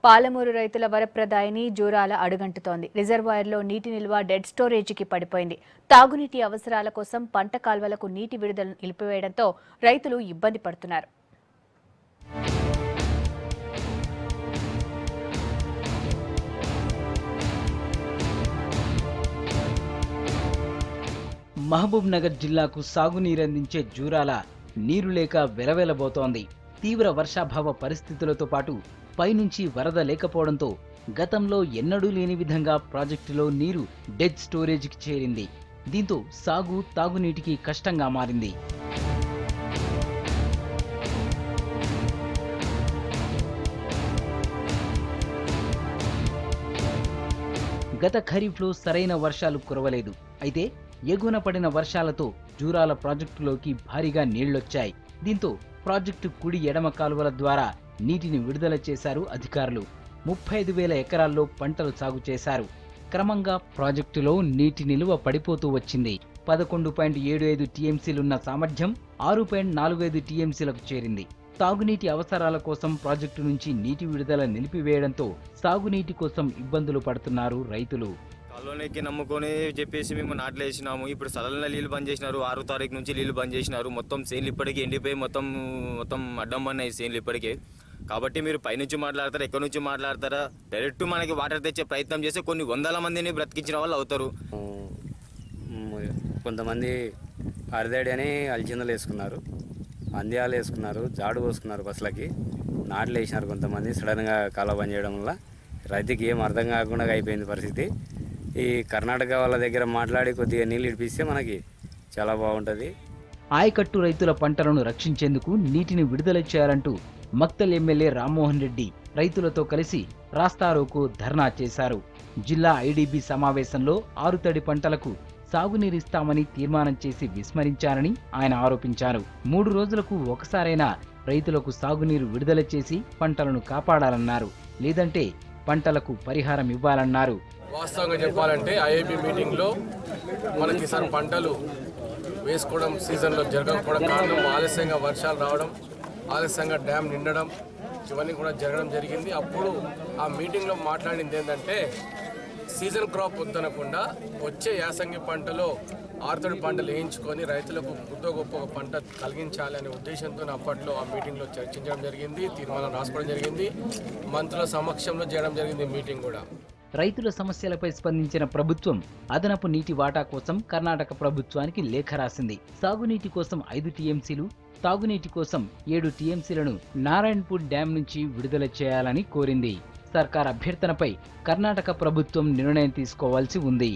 పాలమూరు రైతుల వరప్రదాయిని జూరాల అడుగంటుతోంది. రిజర్వాయర్లో నీటి నిల్వ డెడ్ స్టోరేజీకి పడిపోయింది. తాగునీటి అవసరాల కోసం పంట కాల్వలకు నీటి విడుదల నిలిపివేయడంతో రైతులు ఇబ్బంది పడుతున్నారు. మహబూబ్ నగర్ జిల్లాకు సాగునీరందించే జూరాల నీరు లేక వెలవెలబోతోంది. తీవ్ర వర్షాభావ పరిస్థితులతో పాటు పైనుంచి వరద లేకపోవడంతో గతంలో ఎన్నడూ లేని విధంగా ప్రాజెక్టులో నీరు డెడ్ స్టోరేజ్కి చేరింది. దీంతో సాగు తాగునీటికి కష్టంగా మారింది. గత ఖరీఫ్లో సరైన వర్షాలు కురవలేదు. అయితే ఎగువన పడిన వర్షాలతో జూరాల ప్రాజెక్టులోకి భారీగా నీళ్లొచ్చాయి. దీంతో ప్రాజెక్టు కుడి ఎడమ కాలువల ద్వారా నీటిని విడుదల చేశారు అధికారులు. 35,000 ఎకరాల్లో పంటలు సాగు చేశారు. క్రమంగా ప్రాజెక్టులో నీటి నిలువ పడిపోతూ వచ్చింది. 11.75 టీఎంసీలున్న సామర్థ్యం 6.45 టీఎంసీలకు చేరింది. తాగునీటి అవసరాల కోసం ప్రాజెక్టు నుంచి నీటి విడుదల నిలిపివేయడంతో సాగునీటి కోసం ఇబ్బందులు పడుతున్నారు రైతులు. కాలువలోకి నమ్ముకొని చెప్పేసి మేము నాట్లు వేసినాము. ఇప్పుడు సడన్గా నీళ్ళు బంద్ చేసినారు. 6వ తారీఖు నుంచి నీళ్ళు బంద్ చేసినారు. మొత్తం సేన్లు ఇప్పటికీ ఎండిపోయి మొత్తం అడ్డం పడినాయి సేన్లు ఇప్పటికే. కాబట్టి మీరు పైనుంచి మాట్లాడతారా, ఎక్కడి నుంచి మాట్లాడతారా? డైరెక్ట్ మనకి వాటర్ తెచ్చే ప్రయత్నం చేస్తే కొన్ని వందల మందిని బ్రతికించిన వాళ్ళు అవుతారు. కొంతమంది అరిదేడి అని అల్చిందలు వేసుకున్నారు, అందియాలు వేసుకున్నారు, జాడు పోసుకున్నారు, బస్సులకి నాట్లు వేసినారు. కొంతమంది సడన్గా కాలువ బంద్ చేయడం వల్ల రైతుకి ఏం అర్థం కాకుండా అయిపోయింది పరిస్థితి. ఈ కర్ణాటక వాళ్ళ దగ్గర మాట్లాడి కొద్దిగా నీళ్ళు ఇడిపిస్తే మనకి చాలా బాగుంటుంది. ఆయకట్టు రైతుల పంటలను రక్షించేందుకు నీటిని విడుదల చేయాలంటూ మక్తల్ ఎమ్మెల్యే రామ్మోహన్ రెడ్డి రైతులతో కలిసి రాస్తారోకో ధర్నా చేశారు. జిల్లా ఐడీబీ సమావేశంలో ఆరుతడి పంటలకు సాగునీరిస్తామని తీర్మానం చేసి విస్మరించారని ఆయన ఆరోపించారు. 3 రోజులకు ఒకసారైనా రైతులకు సాగునీరు విడుదల చేసి పంటలను కాపాడాలన్నారు. లేదంటే పంటలకు పరిహారం ఇవ్వాలన్నారు. వాస్తవంగా చెప్పాలంటే ఐఐబీ మీటింగ్లో మన కిసాన్ పంటలు వేసుకోవడం సీజన్లో జరగకపోవడం కారణం ఆలస్యంగా వర్షాలు రావడం, ఆలస్యంగా డ్యామ్ నిండడం, ఇవన్నీ కూడా జరగడం జరిగింది. అప్పుడు ఆ మీటింగ్లో మాట్లాడింది ఏంటంటే సీజన్ క్రాప్ వద్దనకుండా వచ్చే యాసంగి పంటలో ఆరుతడి పంటలు వేయించుకొని రైతులకు కొద్ది గొప్ప పంట కలిగించాలనే ఉద్దేశంతో అప్పట్లో ఆ మీటింగ్లో చర్చించడం జరిగింది, తీర్మానం రాసుకోవడం జరిగింది, మంత్రుల సమక్షంలో చేయడం జరిగింది మీటింగ్ కూడా. రైతుల సమస్యలపై స్పందించిన ప్రభుత్వం అదనపు నీటి వాటా కోసం కర్ణాటక ప్రభుత్వానికి లేఖ రాసింది. సాగునీటి కోసం 5 టీఎంసీలు, తాగునీటి కోసం 7 టీఎంసీలను నారాయణపూర్ డ్యాం నుంచి విడుదల చేయాలని కోరింది. సర్కార్ అభ్యర్థనపై కర్ణాటక ప్రభుత్వం నిర్ణయం తీసుకోవాల్సి ఉంది.